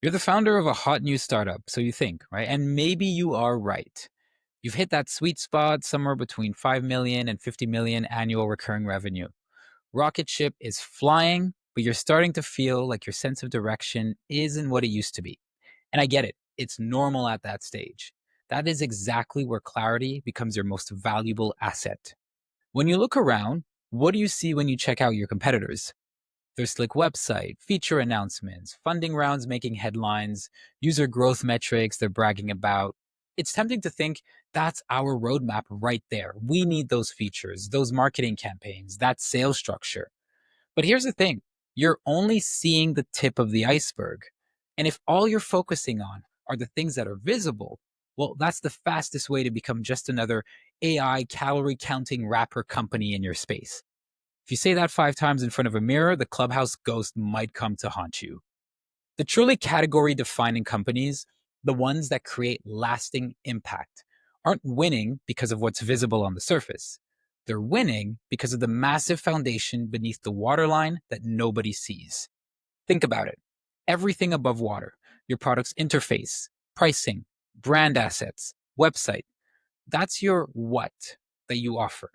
You're the founder of a hot new startup, so you think, right? And maybe you are right. You've hit that sweet spot somewhere between 5 million and 50 million annual recurring revenue. Rocket ship is flying, but you're starting to feel like your sense of direction isn't what it used to be. And I get it, it's normal at that stage. That is exactly where clarity becomes your most valuable asset. When you look around, what do you see when you check out your competitors? Their slick website, feature announcements, funding rounds making headlines, user growth metrics they're bragging about. It's tempting to think that's our roadmap right there. We need those features, those marketing campaigns, that sales structure. But here's the thing, you're only seeing the tip of the iceberg. And if all you're focusing on are the things that are visible, well, that's the fastest way to become just another AI calorie counting wrapper company in your space. If you say that 5 times in front of a mirror, the clubhouse ghost might come to haunt you. The truly category defining companies, the ones that create lasting impact, aren't winning because of what's visible on the surface. They're winning because of the massive foundation beneath the waterline that nobody sees. Think about it. Everything above water, your product's interface, pricing, brand assets, website, that's your what that you offer.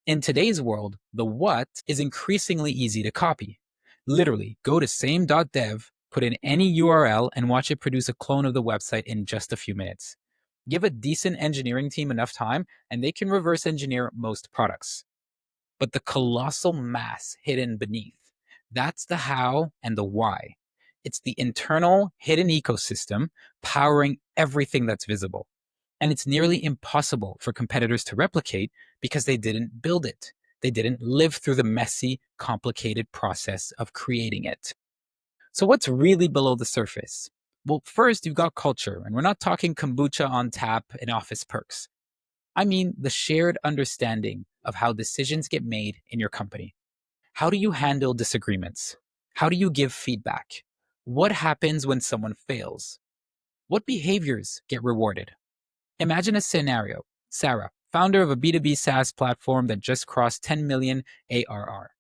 In today's world, the what is increasingly easy to copy. Literally, go to same.dev, put in any URL, and watch it produce a clone of the website in just a few minutes. Give a decent engineering team enough time, and they can reverse engineer most products. But the colossal mass hidden beneath, that's the how and the why. It's the internal hidden ecosystem powering everything that's visible. And it's nearly impossible for competitors to replicate because they didn't build it. They didn't live through the messy, complicated process of creating it. So, what's really below the surface? Well, first, you've got culture, and we're not talking kombucha on tap and office perks. I mean the shared understanding of how decisions get made in your company. How do you handle disagreements? How do you give feedback? What happens when someone fails? What behaviors get rewarded? Imagine a scenario. Sarah, founder of a B2B SaaS platform that just crossed 10 million ARR.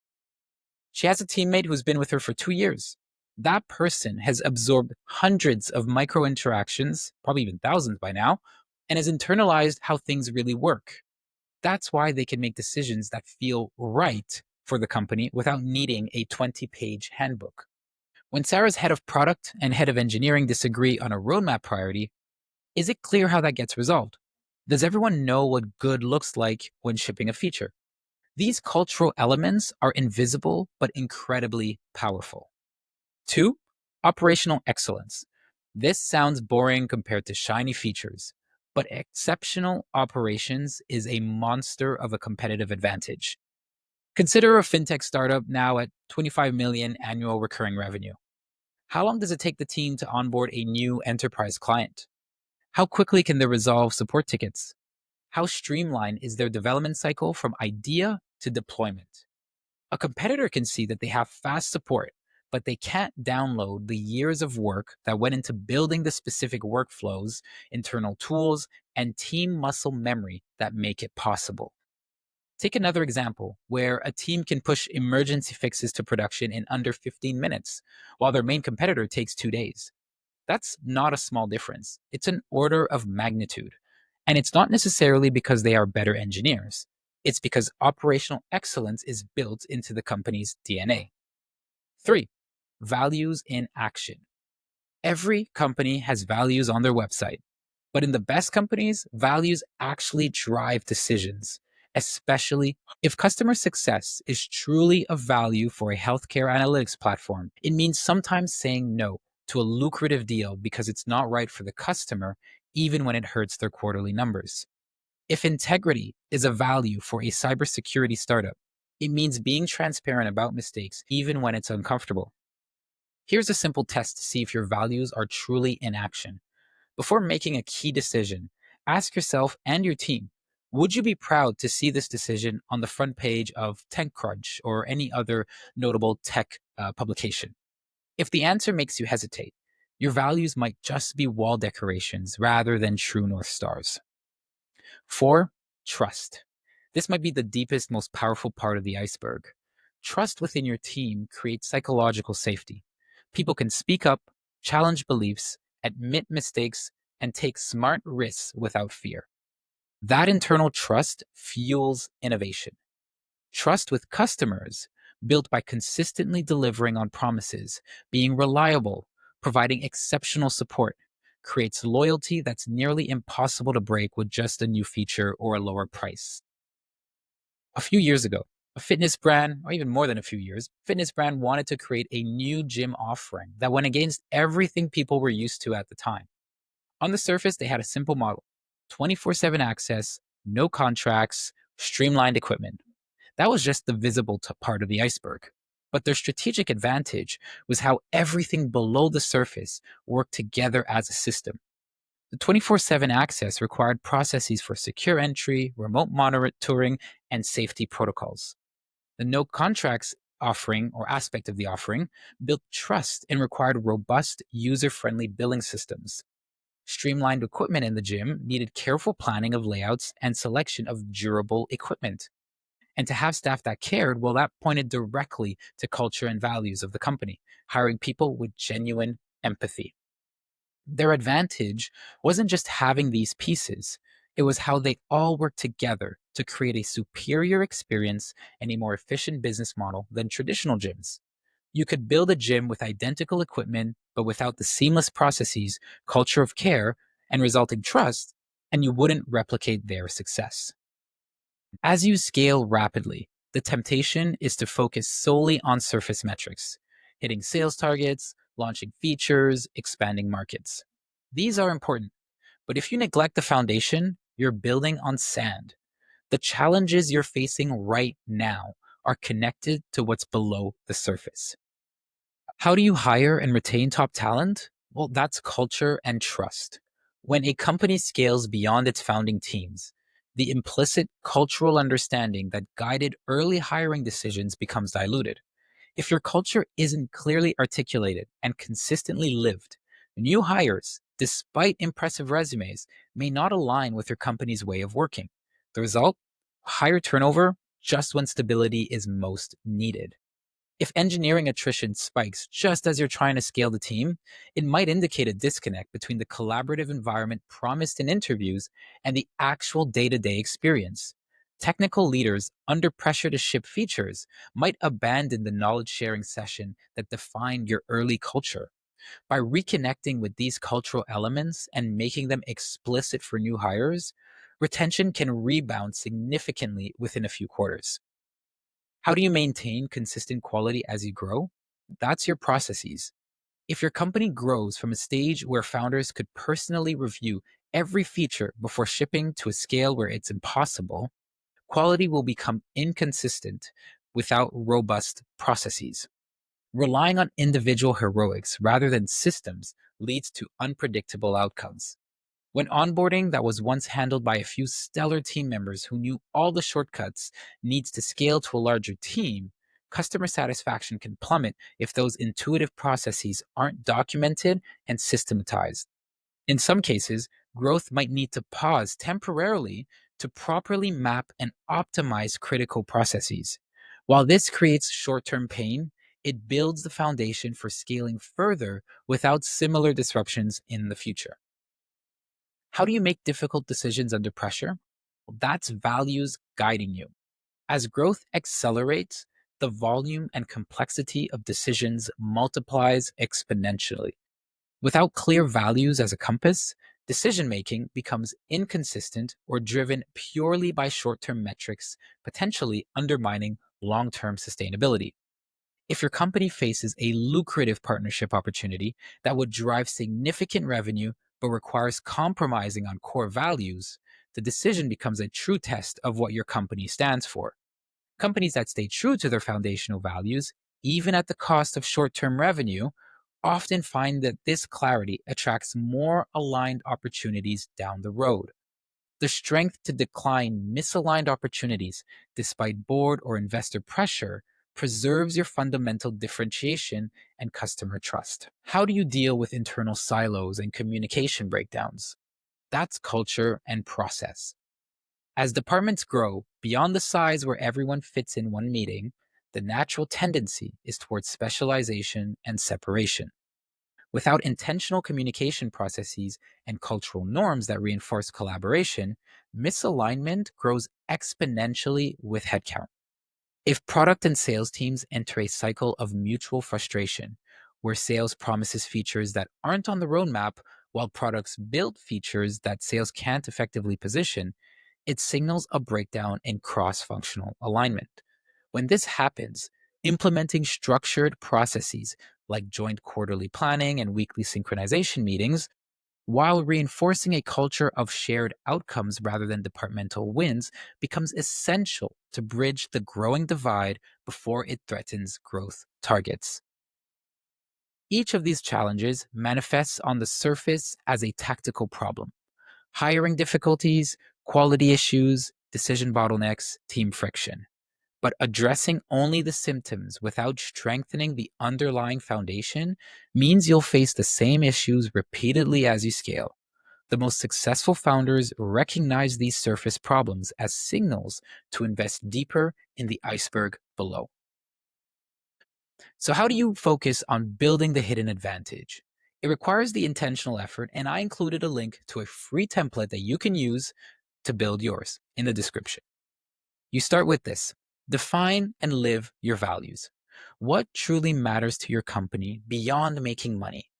She has a teammate who's been with her for 2 years. That person has absorbed hundreds of micro interactions, probably even thousands by now, and has internalized how things really work. That's why they can make decisions that feel right for the company without needing a 20-page handbook. When Sarah's head of product and head of engineering disagree on a roadmap priority, is it clear how that gets resolved? Does everyone know what good looks like when shipping a feature? These cultural elements are invisible but incredibly powerful. Two, operational excellence. This sounds boring compared to shiny features, but exceptional operations is a monster of a competitive advantage. Consider a fintech startup now at 25 million annual recurring revenue. How long does it take the team to onboard a new enterprise client? How quickly can they resolve support tickets? How streamlined is their development cycle from idea to deployment? A competitor can see that they have fast support, but they can't download the years of work that went into building the specific workflows, internal tools, and team muscle memory that make it possible. Take another example where a team can push emergency fixes to production in under 15 minutes, while their main competitor takes 2 days. That's not a small difference. It's an order of magnitude. And it's not necessarily because they are better engineers. It's because operational excellence is built into the company's DNA. Three, values in action. Every company has values on their website, but in the best companies, values actually drive decisions, especially if customer success is truly a value for a healthcare analytics platform. It means sometimes saying no to a lucrative deal because it's not right for the customer, even when it hurts their quarterly numbers. If integrity is a value for a cybersecurity startup, it means being transparent about mistakes, even when it's uncomfortable. Here's a simple test to see if your values are truly in action. Before making a key decision, ask yourself and your team, would you be proud to see this decision on the front page of TechCrunch or any other notable tech publication? If the answer makes you hesitate, your values might just be wall decorations rather than true North Stars. Four, trust. This might be the deepest, most powerful part of the iceberg. Trust within your team creates psychological safety. People can speak up, challenge beliefs, admit mistakes, and take smart risks without fear. That internal trust fuels innovation. Trust with customers, built by consistently delivering on promises, being reliable, providing exceptional support, creates loyalty that's nearly impossible to break with just a new feature or a lower price. A few years ago, a fitness brand, or even more than a few years, fitness brand wanted to create a new gym offering that went against everything people were used to at the time. On the surface, they had a simple model: 24/7 access, no contracts, streamlined equipment. That was just the visible part of the iceberg. But their strategic advantage was how everything below the surface worked together as a system. The 24/7 access required processes for secure entry, remote monitoring, and safety protocols. The no contracts offering or aspect of the offering built trust and required robust, user friendly billing systems. Streamlined equipment in the gym needed careful planning of layouts and selection of durable equipment. And to have staff that cared, well, that pointed directly to culture and values of the company, hiring people with genuine empathy. Their advantage wasn't just having these pieces, it was how they all worked together to create a superior experience and a more efficient business model than traditional gyms. You could build a gym with identical equipment, but without the seamless processes, culture of care, and resulting trust, and you wouldn't replicate their success. As you scale rapidly, the temptation is to focus solely on surface metrics, hitting sales targets, launching features, expanding markets. These are important, but if you neglect the foundation, you're building on sand. The challenges you're facing right now are connected to what's below the surface. How do you hire and retain top talent? Well, that's culture and trust. When a company scales beyond its founding teams, the implicit cultural understanding that guided early hiring decisions becomes diluted. If your culture isn't clearly articulated and consistently lived, new hires, despite impressive resumes, may not align with your company's way of working. The result? Higher turnover just when stability is most needed. If engineering attrition spikes just as you're trying to scale the team, it might indicate a disconnect between the collaborative environment promised in interviews and the actual day to day experience. Technical leaders, under pressure to ship features, might abandon the knowledge sharing session that defined your early culture. By reconnecting with these cultural elements and making them explicit for new hires, retention can rebound significantly within a few quarters. How do you maintain consistent quality as you grow? That's your processes. If your company grows from a stage where founders could personally review every feature before shipping to a scale where it's impossible, quality will become inconsistent without robust processes. Relying on individual heroics rather than systems leads to unpredictable outcomes. When onboarding that was once handled by a few stellar team members who knew all the shortcuts needs to scale to a larger team, customer satisfaction can plummet if those intuitive processes aren't documented and systematized. In some cases, growth might need to pause temporarily to properly map and optimize critical processes. While this creates short term pain, it builds the foundation for scaling further without similar disruptions in the future. How do you make difficult decisions under pressure? Well, that's values guiding you. As growth accelerates, the volume and complexity of decisions multiplies exponentially. Without clear values as a compass, decision making becomes inconsistent or driven purely by short term metrics, potentially undermining long term sustainability. If your company faces a lucrative partnership opportunity that would drive significant revenue but requires compromising on core values, the decision becomes a true test of what your company stands for. Companies that stay true to their foundational values, even at the cost of short term revenue, often find that this clarity attracts more aligned opportunities down the road. The strength to decline misaligned opportunities despite board or investor pressure preserves your fundamental differentiation and customer trust. How do you deal with internal silos and communication breakdowns? That's culture and process. As departments grow beyond the size where everyone fits in one meeting, the natural tendency is towards specialization and separation. Without intentional communication processes and cultural norms that reinforce collaboration, misalignment grows exponentially with headcount. If product and sales teams enter a cycle of mutual frustration, where sales promises features that aren't on the roadmap while products build features that sales can't effectively position, it signals a breakdown in cross functional alignment. When this happens, implementing structured processes like joint quarterly planning and weekly synchronization meetings, while reinforcing a culture of shared outcomes rather than departmental wins, becomes essential to bridge the growing divide before it threatens growth targets. Each of these challenges manifests on the surface as a tactical problem: hiring difficulties, quality issues, decision bottlenecks, team friction. But addressing only the symptoms without strengthening the underlying foundation means you'll face the same issues repeatedly as you scale. The most successful founders recognize these surface problems as signals to invest deeper in the iceberg below. So, how do you focus on building the hidden advantage? It requires the intentional effort, and I included a link to a free template that you can use to build yours in the description. You start with this: define and live your values. What truly matters to your company beyond making money?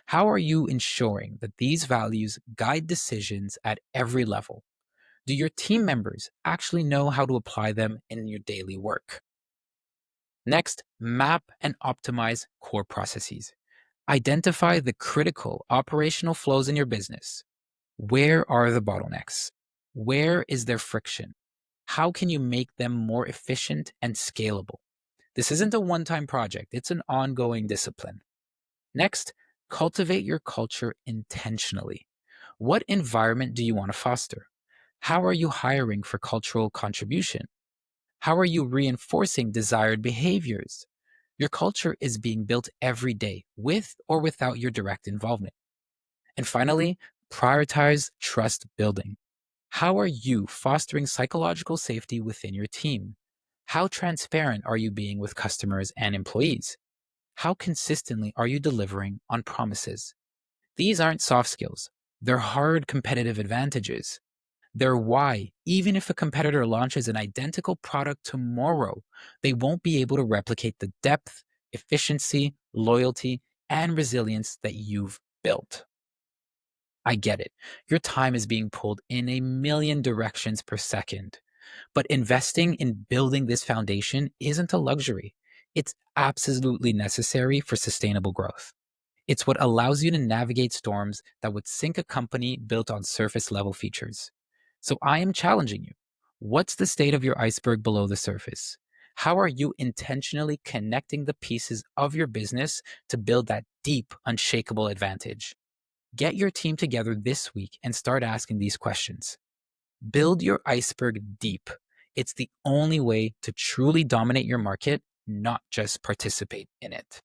How are you ensuring that these values guide decisions at every level? Do your team members actually know how to apply them in your daily work? Next, map and optimize core processes. Identify the critical operational flows in your business. Where are the bottlenecks? Where is there friction? How can you make them more efficient and scalable? This isn't a one time project, it's an ongoing discipline. Next, cultivate your culture intentionally. What environment do you want to foster? How are you hiring for cultural contribution? How are you reinforcing desired behaviors? Your culture is being built every day, with or without your direct involvement. And finally, prioritize trust building. How are you fostering psychological safety within your team? How transparent are you being with customers and employees? How consistently are you delivering on promises? These aren't soft skills, they're hard competitive advantages. They're why, even if a competitor launches an identical product tomorrow, they won't be able to replicate the depth, efficiency, loyalty, and resilience that you've built. I get it. Your time is being pulled in a million directions per second. But investing in building this foundation isn't a luxury. It's absolutely necessary for sustainable growth. It's what allows you to navigate storms that would sink a company built on surface level features. So I am challenging you. What's the state of your iceberg below the surface? How are you intentionally connecting the pieces of your business to build that deep, unshakable advantage? Get your team together this week and start asking these questions. Build your iceberg deep. It's the only way to truly dominate your market, not just participate in it.